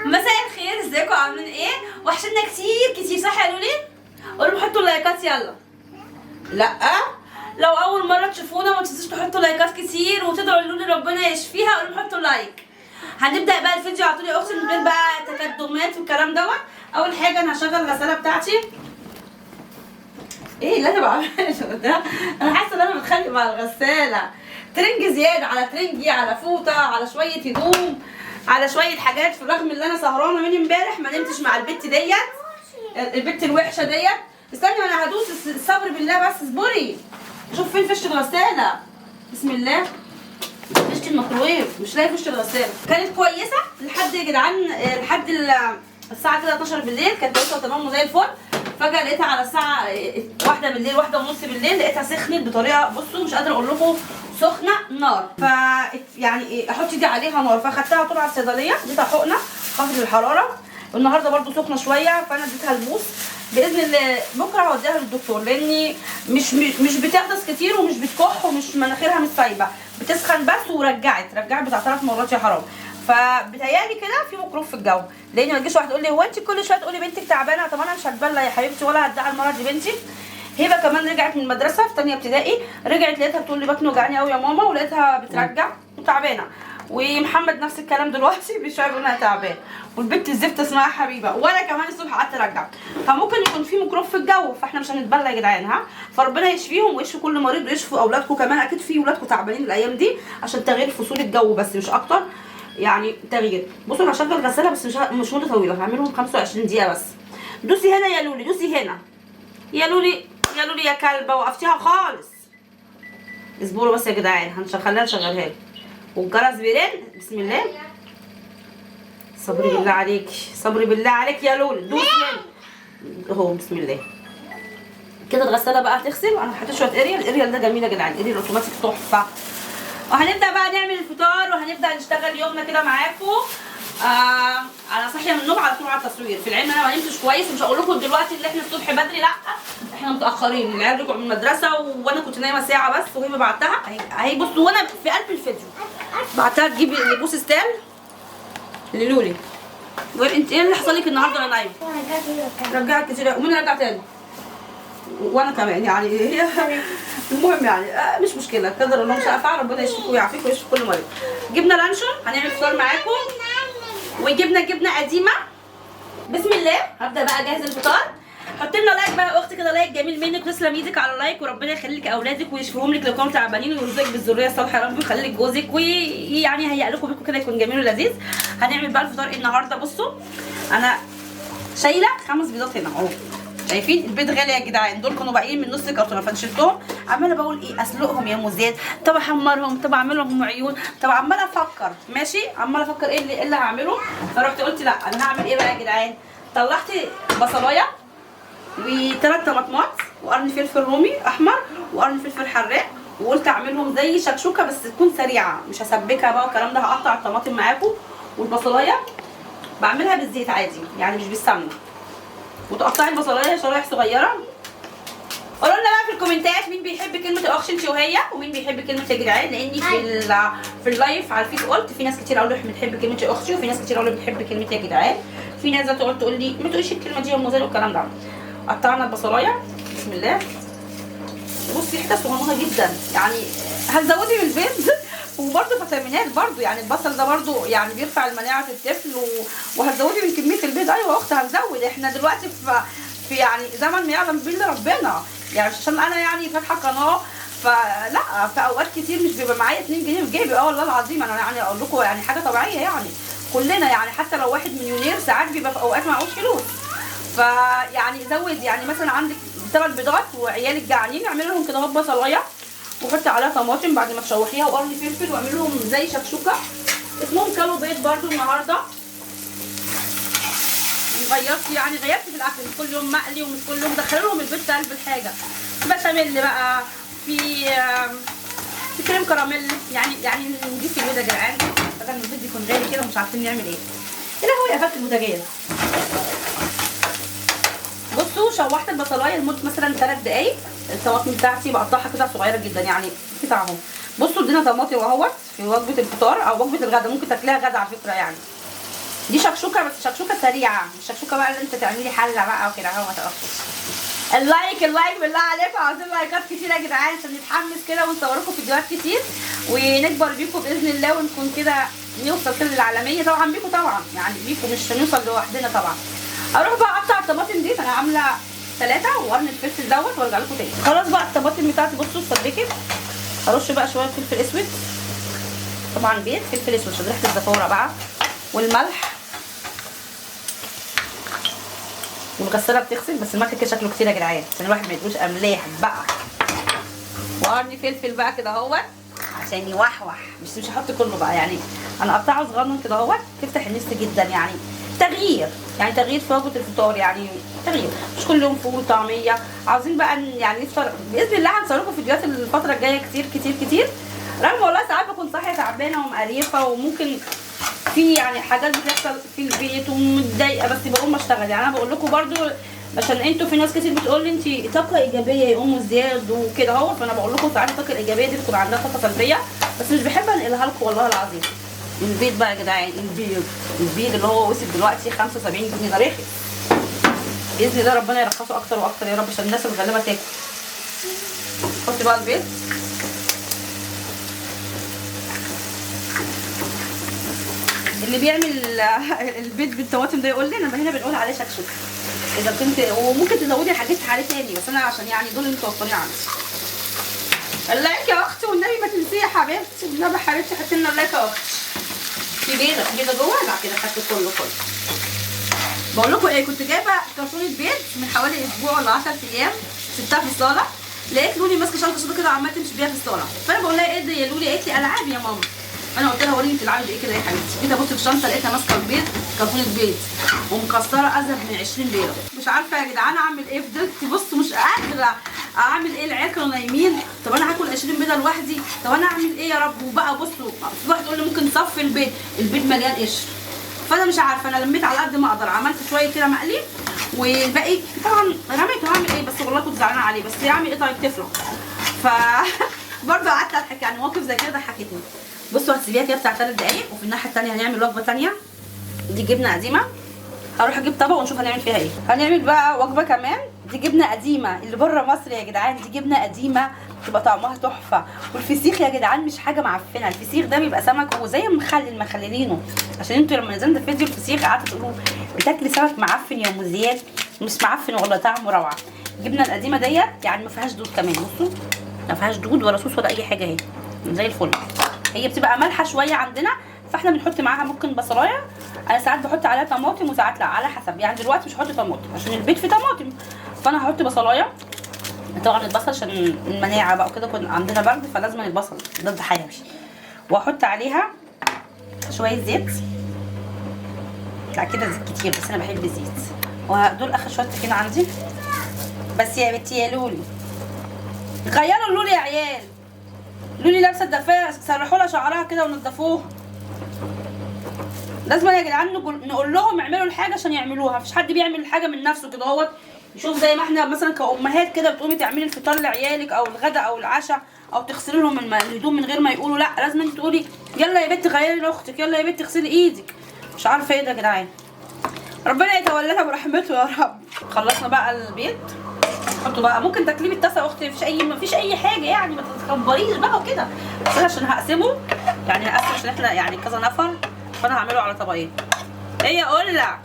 مساء الخير، ازيكم عاملين ايه؟ وحشنا كتير كتير، صح يا لولي؟ قولوا حطوا اللايكات يلا. لا، لو اول مره تشوفونا ما تنسوش تحطوا لايكات كتير وتدعوا لولي ربنا يشفيها. قولوا حطوا لايك. هنبدا بقى الفيديو على طول يا اختي من غير بقى تقدمات والكلام دوت. اول حاجه انا هشغل الغساله بتاعتي. ايه اللي انا بعمله ده؟ انا حاسه ان انا بتخانق مع الغساله. ترنج زياده على ترنجي على فوطه على شويه هدوم على شويه حاجات، في الرغم ان انا سهرانه من امبارح ما نمتش مع البت ديت، البت الوحشه ديت. استني وانا هدوس، الصبر بالله بس، اصبري. شوف فين فيشه الغساله. بسم الله. فيشه الميكروويف مش لاقي فيشه الغساله. كانت كويسه لحد يا جدعان، لحد الساعه كده 12 بالليل كانت كويسه تمام وزي الفل. فجاه لقيتها على الساعه 1 بالليل، 1 ونص بالليل، لقيتها سخنت بطريقه، بصوا مش قادره اقول لكم، سخنه نار. ف يعني احط ايدي عليها نار، فاخدتها طول على الصيدليه، اديتها حقنه خفض الحراره. والنهارده برده سخنه شويه، فانا اديتها البوس. باذن الله بكره هوديها للدكتور، لاني مش بتحدث كتير ومش بتكح ومش مناخيرها مش سايبه، بتسخن بس. ورجعت بتاع 3 مرات يا حرام. فبتهيألي كده في ميكروب في الجو، لان ما تجيش واحده تقول لي هو انت كل شويه تقولي بنتك تعبانه. طب انا مش هتبلى يا حبيبتي ولا هدعي المرض لبنتي. هبه كمان رجعت من المدرسه في ثانيه ابتدائي، رجعت لقيتها بتقول لي بطني وجعاني قوي يا ماما، ولقيتها بترجع وتعبانه. ومحمد نفس الكلام دلوقتي بيشعر انها تعبان. والبنت الزفت اسمها حبيبه، وانا كمان الصبح قعدت ارجع. فممكن يكون في ميكروب في الجو، فاحنا مش هنتبلى يا جدعان. ها، فربنا يشفيهم ويشفي كل مريض ويشفي اولادكم كمان. اكيد في اولادكم تعبانين الايام دي عشان تغيير فصول الجو بس مش اكتر، يعني تغيير. بصوا انا هشغل غساله بس مش مده طويله، هعملهم 25 دقيقه بس. دوسي هنا يا لولي، دوسي هنا يا لولي، يا لولي يا كلبه، وقفتيها خالص. اصبروا بس يا جدعان، هنشغلها لي. والجرس بيرن. بسم الله. صبري بالله عليك، صبري بالله عليك يا لولي، دوسي هنا اهو. بسم الله. كده الغساله بقى هتغسل. انا حطيت شويه اريال ده جميل يا جدعان، اريال اوتوماتيك تحفه. وهنبدا بقى نعمل الفطار وهنبدا نشتغل يومنا كده معاكم. انا صاحيه من النوم على طول على التصوير. في العلم انا ما نمتش كويس، ومش هقول لكم دلوقتي ان احنا الصبح بدري، لا احنا متاخرين. العيال رجعوا من المدرسه وانا كنت نايمه ساعه بس، وهي بعتها اهي. بصوا وانا في قلب الفيديو بعتها تجيب بوس ستان للولي. انت ايه اللي حصل لك النهارده وانا نايمه؟ رجعت كتير. ومين رجع تاني؟ وانا كمان يعني. هي المهم يعني مش مشكله، قدر الله مش هينفع. ربنا يشفيكم ويعافيكم ويشفي كل مريض. جبنا لانشون هنعمل فطار معاكم، وجبنا جبنه قديمه. بسم الله. هبدا بقى اجهز الفطار. حط لنا لايك بقى يا اختي كده، لايك جميل منك، وتسلم ايدك على اللايك. وربنا يخلي لك اولادك ويشفيهم لك لو كانوا تعبانين، ويرزقك بالذريه الصالحه يا رب، ويخلي لك جوزك، ويعني يهيئ لكم بيتكم كده يكون جميل ولذيذ. هنعمل بقى الفطار النهارده. بصوا انا شايله 5 بيضات هنا اهو، شايفين البيض غالي يا جدعان. دول كانوا باقيين من نص كرتونه فشلتهم. عماله بقول ايه، اسلقهم يا موزات، طب احمرهم، طب اعمل لهم عيون، طب عماله افكر ماشي، عماله افكر ايه اللي هعمله. فرحت قلت لا، انا هعمل ايه بقى يا جدعان. طلعت بصلايه و3 طماطمات وقرن فلفل رومي احمر وقرن فلفل حراق، وقلت اعملهم زي شكشوكه بس تكون سريعه، مش هسبكها بقى والكلام ده. هقطع الطماطم معاكم، والبصلايه بعملها بالزيت عادي يعني مش بالسمنه. وتقطعي البصلايه شرايح صغيره. قولوا لنا بقى في الكومنتات مين بيحب كلمه الاخ انت وهي، ومين بيحب كلمه يا جدعان. لاني في اللايف على الفيس قلت في ناس كتير قالوا لي بنحب كلمه يا اختي، وفي ناس كتير قالوا لي بنحب كلمه يا جدعان. في ناس تقول لي ما تقوليش الكلمه دي يا ام زين والكلام ده. قطعنا البصلايه. بسم الله. بصي حته صغنونه جدا يعني، هتزودي من البيض وبرده فيتامينات برده يعني. البصل ده برده يعني بيرفع المناعه الطفل، وهتزودي من كميه البيض. ايوه يا اختي هنزود، احنا دلوقتي في يعني زمن ما يعلم به الا ربنا يعني. مش عشان انا يعني فاتحه قناه فلا، في اوقات كتير مش بيبقى معايا 2 جنيه في جيبي. والله العظيم انا يعني اقول لكم يعني حاجه طبيعيه يعني، كلنا يعني. حتى لو واحد مليونير ساعات بيبقى في اوقات معهوش فلوس. فيعني زود يعني، مثلا عندك 3 بيضات وعيالك جعانين، اعملي لهم كده اهو بصلايه، وحطي عليها طماطم بعد ما تشوحيها وقرن فلفل، واعملي لهم زي شكشوكه. اسمهم كلوا بيض برده النهارده. غيرت يعني، غيرت في الاكل، مش كل يوم مقلي ومش كل يوم دخلوا لهم البيض في قلب الحاجه. بشاميل بقى، في كريم كراميل يعني نضيف البيض يا جدعان بدل ما البيض يكون غالي كده ومش عارفين نعمل ايه. كده هو يا فك البوتاجاز. بصوا شوحت البصلايه لمده مثلا 3 دقايق. الطماطم بتاعتي بقطعها كده صغيره جدا يعني بتاعهم. بصوا ادينا طماطم اهوت في وجبه الفطار او وجبه الغداء، ممكن تاكليها غدا على فكره يعني. دي شكشوكه بس شكشوكه سريعه، مش شكشوكه بقى اللي انت تعملي حله بقى وكده اهو. ما تقفش. اللايك بالله عليكم، عاوزين لايكات كتير يا جدعان عشان نتحمس كده ونصوركم فيديوهات كتير ونكبر بيكم باذن الله، ونكون كده نوصل كده للعالميه طبعا بيكم، طبعا يعني بيكم، مش هنوصل لوحدنا طبعا. اروح بقى اقطع الطماطم دي، انا عامله 3 وقرن الفلفل دوت وارجع لكم تاني. خلاص بقى الطماطم بتاعتي بصوا اتسبكت. هرش بقى شويه فلفل اسود، طبعا بيت فلفل اسود عشان ريحه الزفاره بقى، والملح، والغساله بتغسل بس الملح كده شكله كتير يا جدعان عشان الواحد ما يدوش املاح بقى. وقرن فلفل بقى كده اهوت عشان يوحوح، مش هحط كله بقى يعني، انا اقطعه صغنن كده اهوت تفتح النفس جدا يعني. تغيير يعني، تغيير في وجبه الفطار يعني، تغيير مش كل يوم فول طعميه. عاوزين بقى يعني نفطر باذن الله، هنصوركم فيديوهات الفتره الجايه كتير كتير كتير، رغم والله ساعات بكون صاحيه تعبانه ومقريفه وممكن في يعني حاجات بتحصل في البيت ومتضايقه، بس بقوم اشتغل يعني. انا بقول لكم برضو عشان انتوا في ناس كتير بتقول لي انت طاقه ايجابيه يا ام زياد وكده اهو، فانا بقول لكم ساعات الطاقه الايجابيه دي بتكون عندها طاقه سلبيه، بس مش بحب انقلها لكم والله العظيم. البيض بقى يا جدعان، البيض اللي هو وصل دلوقتي 75 جنيه، ده رخيص باذن الله، ربنا يرخصه اكتر واكتر يا رب عشان الناس الغلابه تاكل. حطي بقى البيض، اللي بيعمل البيض بالطماطم ده يقول لي، انا هنا بنقول عليه شكشوكه اذا كنت، وممكن تزودي حاجات عليه تاني، بس انا عشان يعني دول اللي متوفرين عندي. اللايك يا اختي والنبي ما تنسيه يا حبيبتي، بالنبي حبيبتي حطي لنا اللايك يا اختي. في بيضه جوه، لا كده خدت كله. بقول لكم ايه، كنت جايبه كرتونه بيض من حوالي اسبوع ولا 10 ايام، سبتها في الصاله، لقيت لولي ماسكه شنطه سودا كده وعماله تمشي بيها في الصاله، فانا بقول لها ايه ده يا لولي؟ قالت لي العاب يا ماما. انا قلت لها وريني بتلعبي بايه كده يا حبيبتي. جيت ابص في الشنطه لقيتها ماسكه البيض، كرتونه بيض ومكسره ازيد من 20 بيضه. مش عارفه يا جدعان اعمل ايه، فضلت بصوا مش قادره اعمل ايه، العيال كانوا نايمين، طب انا هاكل 20 بيضه لوحدي، طب انا اعمل ايه يا رب؟ وبقى بصوا في واحد يقول لي ممكن تصفي البيض مليان قشر، فانا مش عارفه، انا لميت على قد ما اقدر، عملت شويه كده مقلي والباقي طبعا رميته. هعمل ايه بس والله كنت زعلانه عليه، بس يعمل ايه طيب طفله. ف برضه قعدت اضحك يعني، مواقف زي كده ضحكتني. بصوا هتسيبيها كده بتاع 3 دقايق، وفي الناحيه الثانيه هنعمل وجبه ثانيه. دي جبنه قديمه، هروح اجيب طبق ونشوف هنعمل فيها ايه. هنعمل بقى وجبه كمان، دي جبنه قديمه اللي بره مصر يا جدعان، دي جبنه قديمه بتبقى طعمها تحفه. والفسيخ يا جدعان مش حاجه معفنه، الفسيخ ده بيبقى سمك وزي مخللينه، عشان انتوا لما نزلنا فيديو الفسيخ قعدتوا تقولوا بتاكلي سمك معفن يا ام زياد، مش معفن والله طعمه روعه. الجبنه القديمه ديت يعني ما فيهاش دود كمان، بصوا ما فيهاش دود ولا صوص ولا اي حاجه، اهي زي الفل. هي بتبقى مالحه شويه عندنا، فاحنا بنحط معاها ممكن بصلايه، انا ساعات بحط عليها طماطم وساعات لا، على حسب يعني. دلوقتي مش هحط طماطم عشان البيت فيه طماطم، فانا هحط بصلايه. طبعا البصل عشان المناعه بقى وكده، كنا عندنا برد فلازم البصل ضد حيوي. واحط عليها شويه زيت، لا كده زيت كتير بس انا بحب الزيت. ودول اخر شويه طحينه عندي. بس يا بنتي يا لولي غيروا لولي يا عيال، لولي لابسه الدفايه، سرحوا لها شعرها كده ونضفوه. لازم يا جدعان نقول لهم اعملوا الحاجه عشان يعملوها، مفيش حد بيعمل الحاجه من نفسه كده اهوت. يشوف زي ما احنا مثلا كأمهات كده بتقومي تعملي الفطار لعيالك او الغداء او العشاء، او تغسلي لهم الهدوم من غير ما يقولوا، لا لازم انت تقولي يلا يا بنتي غيري لاختك، يلا يا بنتي اغسلي ايدك. مش عارفه ايه ده يا جدعان، ربنا يتولانا برحمته يا رب. خلصنا بقى البيض، حطوا بقى ممكن تاكليه بالطاسه يا اختي، مفيش اي حاجه يعني، ما تتكبريش بقى وكده، بس انا عشان هقسمه يعني، هقسم عشان احنا يعني كذا نفر، فانا هعمله على طبقين. ايه يا قله،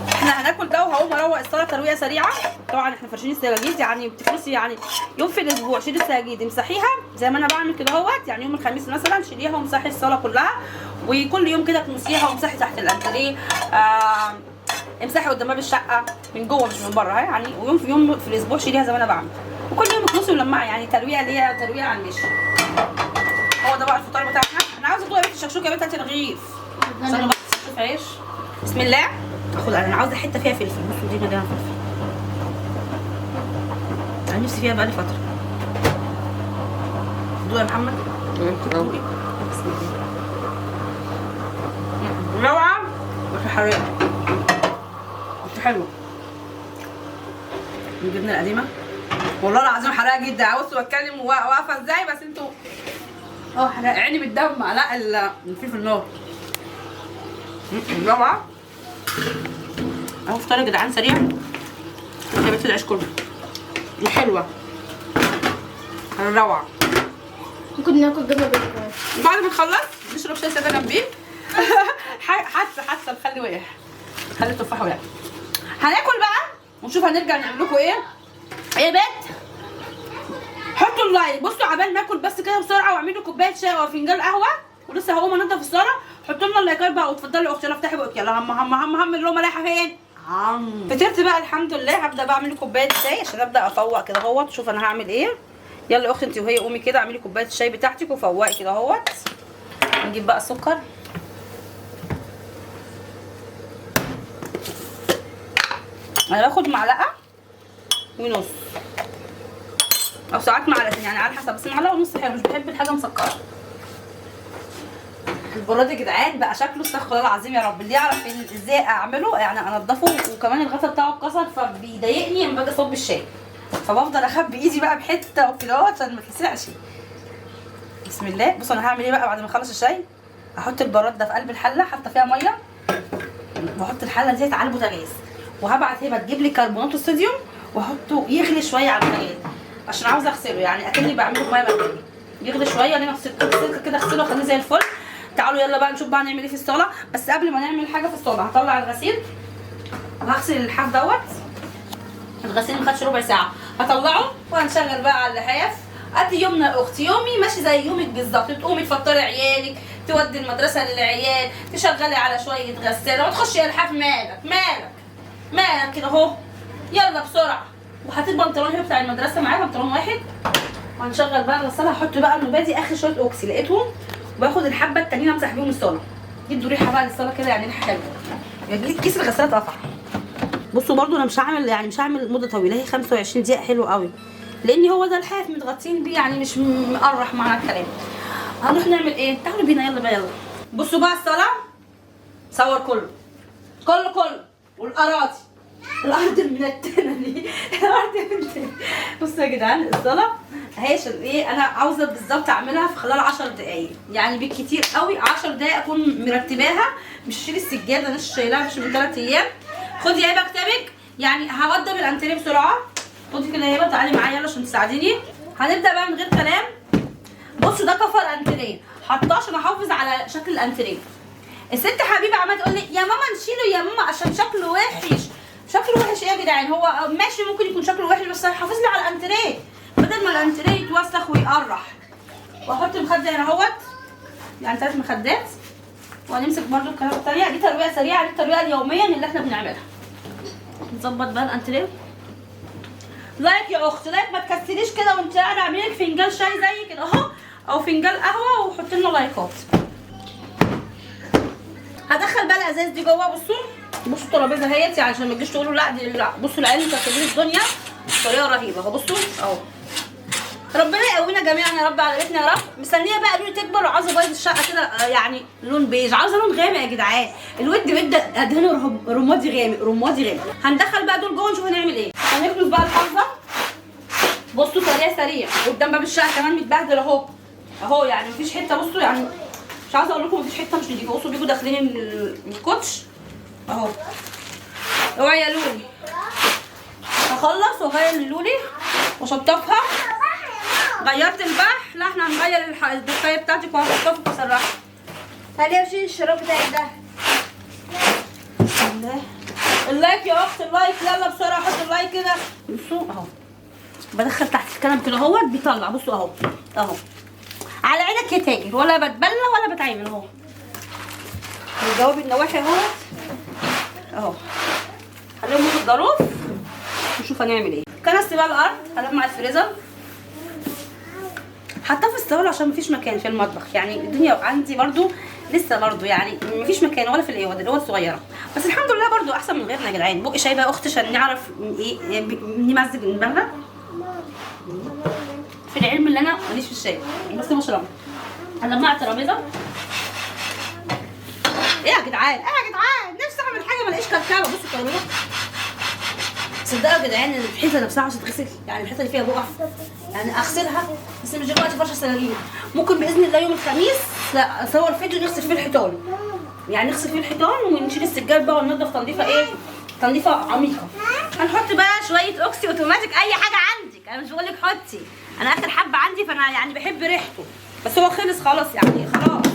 احنا هناكل ده وهقوم اروق الصلاه ترويقه سريعه. طبعا احنا فرشين السجاجيد يعني بتفرشي يعني يوم في الاسبوع، شيلي السجاجيد امسحيها زي ما انا بعمل كده اهوت، يعني يوم الخميس مثلا شيليها وامسحي الصاله كلها، وكل يوم كده تمسحيها وامسحي تحت الانتريه، امسحي قدام باب الشقه من جوه مش من بره يعني، ويوم في يوم في الاسبوع شيليها زي ما انا بعمل، وكل يوم تكنسي ولمعي يعني، ترويقه اللي هي ترويقه على المشي. هو ده بقى الفطار بتاعنا. انا عاوزه ادوق يا بنتي الشكشوكه يا بنتي رغيف. استنوا بقى نشوف عيش. بسم الله. اخد انا عاوزه حته فيها فلفل، بصوا دي مليانه فلفل، انا نفسي فيها بقالي فتره. دوق يا محمد. دوقي. بسم الله. روعه بس حراقه، بس حلوه. الجبنه القديمه والله العظيم حراقه جدا، بصوا بتكلم واقفه ازاي، بس انتوا عيني بتدمع. لا الفلفل النار روعه. اهو فطار يا جدعان سريع. جابت العيش كله الحلوه الروعه. ممكن ناكل جبنه بيضاء بعد ما نخلص نشرب شاي ساده جنبيه. حاسه الخل وقع، خلي التفاح وقع. هناكل بقى ونشوف هنرجع نعمل لكم ايه. يا بنت حطوا اللايك. بصوا عبال ما اكل بس كده بسرعه واعمل لي كوبايه شاي او فنجان قهوه ولسه هقوم انضف الصاله. حطوا لنا اللايكات بقى وتفضلوا يا اختي. يلا افتحي بقك يلا. هم اللقمه رايحه فين؟ فطرت بقى الحمد لله. هبدا بقى اعمل لي كوبايه شاي عشان ابدا افوق كده اهوت. شوف انا هعمل ايه. يلا يا اختي انت وهي قومي كده اعملي كوبايه الشاي بتاعتك وفوقي كده اهوت. نجيب بقى السكر. انا باخد معلقه ونص او ساعات معلقتين يعني على حسب، بس معلقه ونص حلو. مش بحب الحاجه مسكره. البراد يا جدعان بقى شكله استغفر الله العظيم يا رب. اللي يعرف ازاي اعمله يعني انضفه. وكمان الغطا بتاعه اتكسر فبيضايقني لما باجي اصب الشاي، فبفضل اخبي ايدي بقى بحته وكده عشان ما تلسعش. بسم الله. بصوا انا هعمل ايه بقى بعد ما اخلص الشاي. احط البراد ده في قلب الحله حاطه فيها ميه، واحط الحله ديت على البوتاجاز، وهبعت هبه تجيب لي كربونات الصوديوم واحطه يغلي شويه على البوتاجاز عشان عاوزه اغسله. يعني اكني بعمله بميه مغليه. يغلي شويه انا اغسله كده اغسله واخليه زي الفل. تعالوا يلا بقى نشوف بقى نعمل ايه في الصاله. بس قبل ما نعمل حاجه في الصاله هطلع الغسيل وهغسل اللحاف دوت. الغسيل ما خدش ربع ساعه. هطلعه وهنشغل بقى على اللحاف. ادي يومنا يا اختي. يومي ماشي زي يومك بالظبط. تقومي تفطري عيالك، تودي المدرسه للعيال، تشغلي على شويه غساله وتخشي الحاف. مالك كده اهو. يلا بسرعه. وهات البنطلون هنا بتاع المدرسه معايا، بنطلون واحد. وهنشغل بقى الغساله. هحط بقى النباتي اخر شويه اوكسي لقيتهم، وباخد الحبه التانيين امسح بيهم الصاله. يدوا ريحه بقى للصاله كده يعني ريحه حلوه. يعني كيس الغساله اتقطع. بصوا برضو انا مش هعمل مده طويله. هي 25 دقيقه حلوه قوي لان هو ده الحاف متغطين بيه يعني مش مقرح معانا الكلام. هنروح نعمل ايه؟ تعالوا بينا يلا بقى يلا. بصوا بقى الصاله. صور كله والارض المنتنه دي. الارض المنتنه. بصوا يا جدعان الصاله اهي. ايه انا عاوزه بالظبط اعملها في خلال 10 دقايق يعني بالكتير قوي. 10 دقايق اكون مرتباها. مش شيل السجاده انا شايلاها مش من 3 ايام. خدي يا هبه كتابك يعني هوضب الانتريه بسرعه. خدي كده يا هبه تعالي معايا يلا عشان تساعديني. هنبدا بقى من غير كلام. بصوا ده كفر انتريه حطاه عشان احافظ على شكل الانتريه. الست حبيبه عماله تقول لي يا ماما نشيله يا ماما عشان شكله وحش. شكله وحش ايه يا جدعان؟ هو ماشي ممكن يكون شكله وحش بس هيحافظ لي على الانتريه بدل ما الانتريه يتوسخ ويقرح. واحط مخده هنا اهوت يعني 3 مخدات. وهنمسك برده الكلام التانيه. دي ترويقه سريعه. دي الترويقه اليوميه اللي احنا بنعملها. نظبط بقى الانتريه. لايك يا اختي لايك. ما تكسليش كده وانت قاعده. اعملي لك فنجان شاي زي كده اهو او فنجان قهوه وحطي لنا لايكات. هدخل بقى الازاز دي جوه. بصوا الترابيزه اهيت يعني عشان ما تجيش تقولوا لا دي لا. بصوا العيال مكسرين الدنيا بطريقه رهيبه اهو. بصوا اهو. ربنا يقوينا جميعا يا رب على بيتنا يا رب. مستنيه بقى لوني تكبر وعاوزه بيض الشقه كده يعني لون بيج. عاوزه لون غامق يا جدعان. الود بيبدا ادهنه رمادي غامق. هندخل بقى دول جوه نشوف هنعمل ايه. هنكنس بقى الحافظه. بصوا سريع قدام باب الشقه كمان متبهدل اهو يعني مفيش حته. بصوا يعني مش عاوزه اقول لكم مفيش حته مش نضيفه. بصوا بيجوا داخلين من الكوتش اهو. اوعي يا لولي. هخلص واغير لولي واشطفها. غيرت البح. لا احنا هنغير الدفايه بتاعتك وهشطفك واسرحها. تعالي اشيل الشراب بتاعي ده. اللايك يا اخت اللايك. يلا بسرعه حط اللايك كده. بصوا اهو بدخل تحت الكنب كده اهوت بيطلع. بصوا اهو على عينك يا تاجر. ولا بتبلى ولا بتعمل اهو. بنجاوب النواحي اهو. هنلم الظروف نشوف هنعمل ايه. كنست بقى الارض هلمع الفريزر. حطاه في الصاله عشان مفيش مكان في المطبخ. يعني الدنيا عندي برضو لسه برضو يعني مفيش مكان ولا في الاوض الصغيره. بس الحمد لله برضو احسن من غيرنا يا جدعان. بقي شاي بقى يا اختي عشان نعرف ايه نمزج دماغنا. في العلم اللي انا ماليش في الشاي بس بشربه. هلمع الترابيزه. ايه يا جدعان نفسي اعمل حاجه ما الاقيش كركبه. بصوا الترابيزه تصدقوا يا جدعان ان الحيطه نفسها عاوزه تتغسل؟ يعني الحيطه اللي فيها بقع، يعني اغسلها بس مش دلوقتي فرشه سلالين. ممكن باذن الله يوم الخميس لا اصور فيديو نغسل فيه الحيطان، يعني نغسل فيه الحيطان ونشيل السجاد بقى وننضف تنظيفه ايه؟ تنظيفه عميقه. هنحط بقى شويه اوكسي اوتوماتيك، اي حاجه عندك، انا مش بقول لك حطي، انا اخر حبه عندي فانا يعني بحب ريحته، بس هو خلص خلاص يعني خلاص.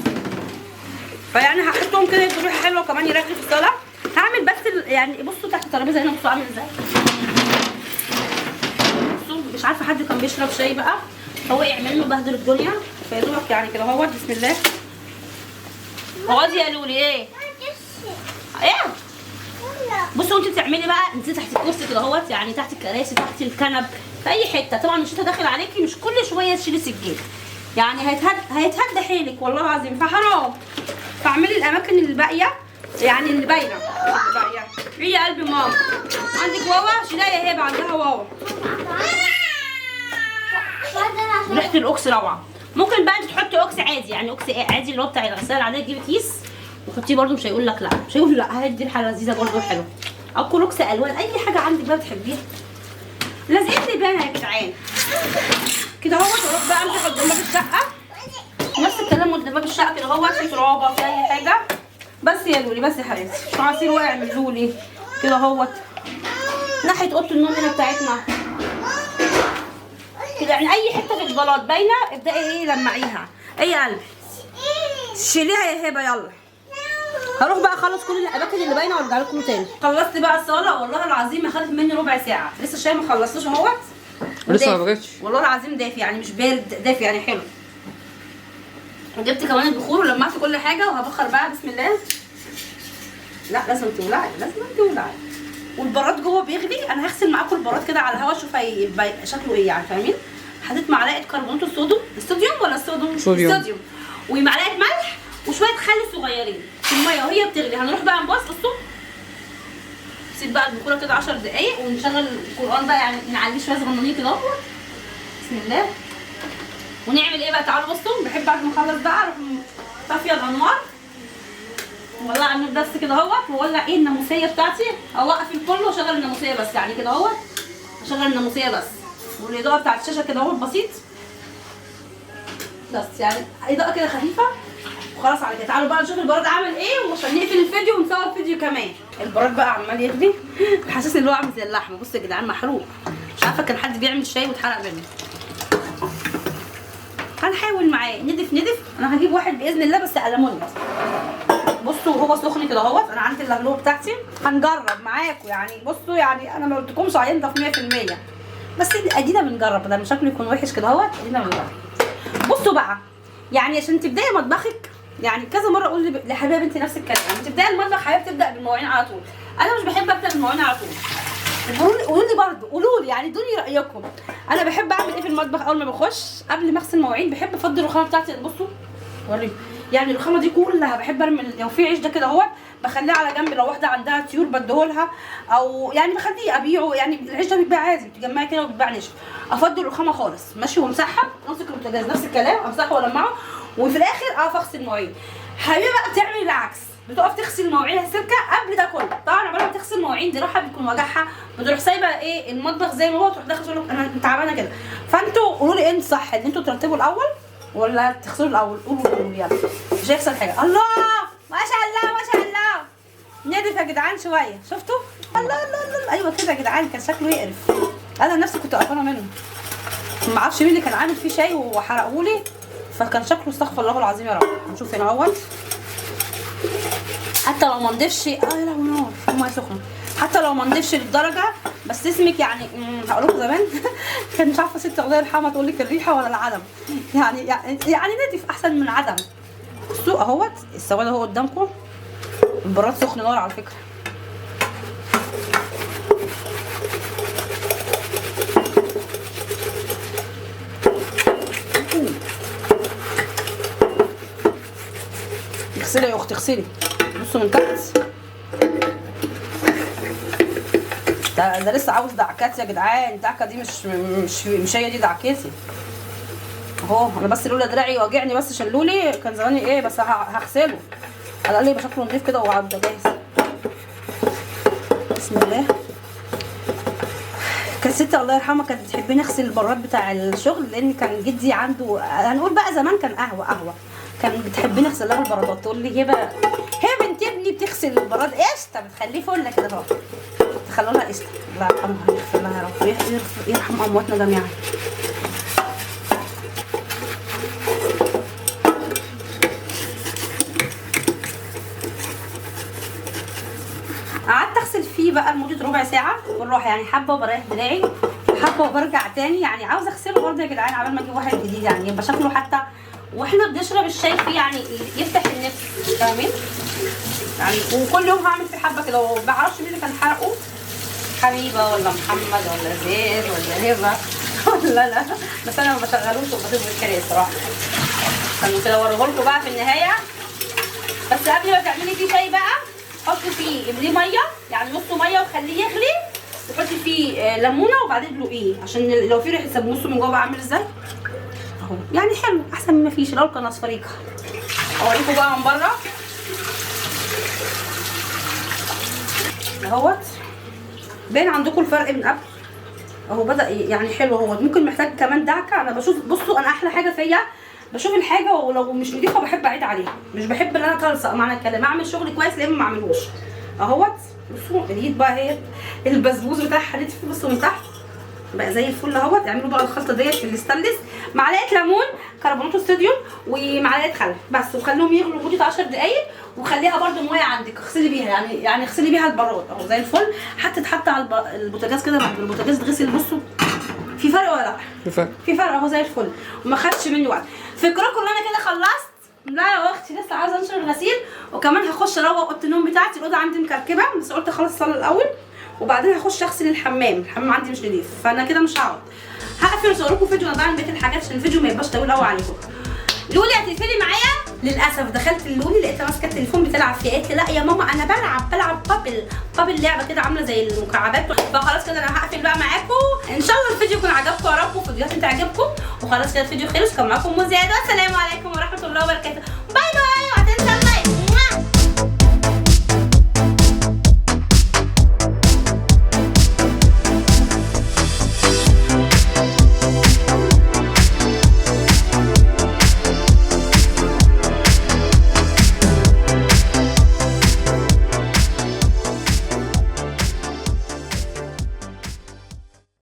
فيعني هحطهم كده يدوا ريحه حلوه وكمان يريحوا في الصلاه. هعمل بس يعني بصوا تحت الترابيزه هنا بصوا عامل ازاي. بصوا مش عارفه حد كان بيشرب شاي بقى هو وقع منه بهدل الدنيا، فيدوبك يعني كده اهوت. بسم الله. اقعدي يا لولي. ايه؟ ايه؟ بصوا انت بتعملي بقى انت تحت الكرسي كده اهوت، يعني تحت الكراسي تحت الكنب في اي حته. طبعا الشتا داخل عليكي مش كل شويه تشيلي سجاد، يعني هيتهد حيلك والله العظيم، فحرام. فاعملي الاماكن اللي باقيه يعني اللي باينه. ايه يا قلبي ماما؟ عندك واوا؟ شيلها يا هبه، عندها واوا. ريحه الاوكس روعه. ممكن بقى انت تحطي اوكس عادي، يعني اوكس عادي اللي هو بتاع الغساله العاديه، تجيبي كيس وحطيه برده مش هيقول لك لا، مش هيقول لا، هيدي ريحه لذيذه برده حلوه. او كلوكس الوان، اي حاجه عندك بقى بتحبيها. لازقين لي بينا يا جدعان كده اهوت. واروح بقى امسح قدام باب الشقه نفس الكلام قدام باب الشقه كده اهوت، في ترابه في اي حاجه. بس يا لولي بس يا حبيبتي، مش عصير واقع من لولي كده اهوت ناحيه اوضه النوم هنا بتاعتنا كده، يعني اي حته في البلاط باينه ابداي ايه لمعيها. ايه يا قلبي؟ شيليها يا هبه يلا. هروح بقى اخلص كل الاماكن اللي باينه وارجع لكم تاني. خلصت بقى الصاله والله العظيم ما خدت مني ربع ساعه، لسه الشاي ما خلصتوش اهوت لسه ما بغيتش والله العظيم، دافي يعني مش بارد، دافي يعني حلو. وجبت كمان البخور ولمعت كل حاجه وهبخر بقى. بسم الله. لا لازم تولعي، لازم تولعي. والبراد جوه بيغلي، انا هغسل معاكم البراد كده على الهوا اشوف هيبقى شكله ايه يعني، فاهمين؟ حطيت معلقه كربونات الصوديوم ولا الصوديوم؟ صوديوم. ومعلقه ملح وشويه خل صغيرين في الميه وهي بتغلي. هنروح بقى نبص. بصوا سيب بقى البخوره كده 10 دقايق ونشغل القران بقى، يعني نعليه شويه صغننين كده اهو. بسم الله. ونعمل ايه بقى؟ تعالوا بصوا. بحب بعد ما اخلص بقى اروح طافيه الانوار والله اعمل بس كده اهوت، واولع ايه الناموسيه بتاعتي، اوقف الكل واشغل الناموسيه بس، يعني كده اهوت اشغل الناموسيه بس، والاضاءه بتاعت الشاشه كده اهوت بسيط بس، يعني اضاءه كده خفيفه وخلاص على كده. تعالوا بقى نشوف البراد عامل ايه وعشان نقفل الفيديو ونصور فيديو كمان. البراد بقى عمال يغلي حاسس ان هو عامل زي اللحمه. بصوا يا جدعان محروق، مش عارفه كان حد بيعمل شاي واتحرق منه. هنحاول معاه ندف. انا هجيب واحد باذن الله بس ألمونيوم. بصوا هو سخن كده اهوت، انا عندي اللهلوه بتاعتي هنجرب معاكم يعني. بصوا يعني انا ما قلتلكمش هينضف 100%، بس ادينا بنجرب، ده شكله يكون وحش كده اهوت، ادينا بنجرب. بصوا بقى يعني عشان تبداي مطبخك، يعني كذا مره اقول لحبيبه بنتي نفس الكلام، لما تبداي المطبخ حبيبه تبدا بالمواعين على طول. انا مش بحب ابدا بالمواعين على طول. قولوا لي برضه، قولوا لي يعني ادوني رايكم. انا بحب اعمل ايه في المطبخ اول ما بخش قبل ما اغسل المواعين؟ بحب افضي الرخامه بتاعتي. بصوا وريكم يعني الرخامه دي كلها بحب ارمي، لو في عيش ده كده اهوت بخليه على جنب، لو واحده عندها طيور بديهولها او يعني بخليه ابيعه، يعني العيش ده بيتباع عادي، بتجمعي كده وبيتباع نشف. افضي الرخامه خالص ماشي وامسحها، امسك البوتاجاز نفس الكلام امسحه والمعه، وفي الاخر اقف اغسل المواعين. حبيبه بقى بتعمل العكس، بتقف تغسل مواعينها سلكه قبل ده كله. طبعا عمال ما تغسل مواعين دراعها بيكون وجعها، بتروح سايبه ايه المطبخ زي ما هو، تروح داخله تقول لك انا تعبانه كده. فانتوا قولوا لي انت صح ان انتوا ترتبوا الاول ولا تغسلوا الاول؟ قولوا يلا مش هيحصل حاجه. الله ما شاء الله ما شاء الله. ندف يا جدعان شويه، شفتوا؟ الله ايوه كده يا جدعان، كان شكله يقرف. انا نفسي كنت قرفانه منه، ما اعرفش مين اللي كان عامل فيه شاي وحرقهولي، فكان شكله استغفر الله العظيم يا رب. هنشوف هنا اهوت حتى لو ما نضيفش يا لهوي نار الميه سخنه، حتى لو ما نضيفش للدرجه، بس اسمك يعني هقول لكم زمان كان مش عارفه ست الله يرحمها تقول لك الريحه ولا العدم، يعني نضيف احسن من عدم. بصوا اهوت السواد اهو قدامكم، البراد سخن نار على فكره. اغسلي يا اختي اغسلي. بصوا من تحت ده لسه عاوز دعكات يا جدعان. الدعكه دي مش هي دي دعكتي اهو. انا بس لولا دراعي واجعني بس عشان لولي كان زماني ايه، بس هغسله على الاقل يبقى شكله نضيف كده وعبده جاهز. بسم الله. كانت ستي الله يرحمها كانت بتحبني اغسل البراد بتاع الشغل، لان كان جدي عنده، هنقول بقى زمان كان قهوه كان بتحبني اغسل لها البرادات. تقول لي هبه بنت ابني بتغسل البراد قشطه، بتخليه فله كده اهو، تخلوا لها قشطه. الله يرحمها ويغفر لها يا رب، يرحم امواتنا جميعا. قعدت اغسل فيه بقى لمده ربع ساعه بالراحه، يعني حبه وبريح دراعي، حبه وبرجع تاني، يعني عاوزه اغسله برضه يا جدعان عبال ما اجيب واحد جديد، يعني يبقى شكله حتى واحنا بنشرب الشاي فيه يعني يفتح النفس، فاهمين؟ يعني وكل يوم هعمل فيه حبه كده، وما بعرفش مين اللي كان حرقه، حبيبه ولا محمد ولا زين ولا هبه ولا لا، بس انا ما بشغلوش وبسيبه بالكريه الصراحه. كانوا كده اوريه لكم بقى في النهايه. بس قبل ما تعملي فيه شاي بقى حطي فيه امليه ميه، يعني نصه ميه وخليه يغلي، وحطي فيه ليمونه وبعدين ادلقيه عشان لو في ريحه سموسه من جوه بقى عامل ازاي اهو، يعني حلو احسن من ما فيش. الاول كان اصفريكه. اوريكم بقى من بره اهوت، باين عندكم الفرق من قبل اهو، بدا يعني حلو اهوت. ممكن محتاج كمان دعكه. انا بشوف، بصوا انا احلى حاجه فيا بشوف الحاجه ولو مش نضيفه بحب اعيد عليها، مش بحب ان انا اتلصق معنى الكلام، اعمل شغل كويس لا اما ما اعملوش اهوت. بصوا اليد بقى هي البسبوس بتاعها حليت فيه، بصوا من تحت بقى زي الفل اهوت. اعملوا بقى الخلطه ديت في الاستانلس، معلقه ليمون، كربونات الصوديوم ومعلقه خل بس، وخليهم يغلوا لمده 10 دقائق، وخليها برده ميه عندك اغسلي بيها، يعني اغسلي بيها البراد اهو زي الفل. حتى تتحط على البوتاجاز كده، بعد البوتاجاز تغسل. بصوا في فرق ولا لا؟ في فرق اهو زي الفل، وما خدش مني وقت. فكركم ان انا كده خلصت؟ لا يا اختي لسه عاوزه انشر الغسيل، وكمان هخش اروق اوضه النوم بتاعتي. الاوضه عندي مكركبه بس قلت اخلص الصلاه الاول وبعدين هخش اغسل الحمام عندي مش نضيف، فانا كده مش هقعد. هقفل واصور لكم فيديو انا بعمل بقيه الحاجات عشان الفيديو ما يبقاش طويل قوي عليكم. لولي هتقفلي معايا؟ للاسف دخلت لولي لقيتها ماسكه التليفون بتلعب فيه، قالت لي لا يا ماما انا بلعب بابل لعبه كده عامله زي المكعبات. فخلاص كده انا هقفل بقى معاكم. ان شاء الله الفيديو يكون عجبكم يا رب، وفيديوهات تعجبكم. وخلاص كده الفيديو خلص، كان معاكم مزياد، والسلام عليكم ورحمه الله وبركاته. باي باي.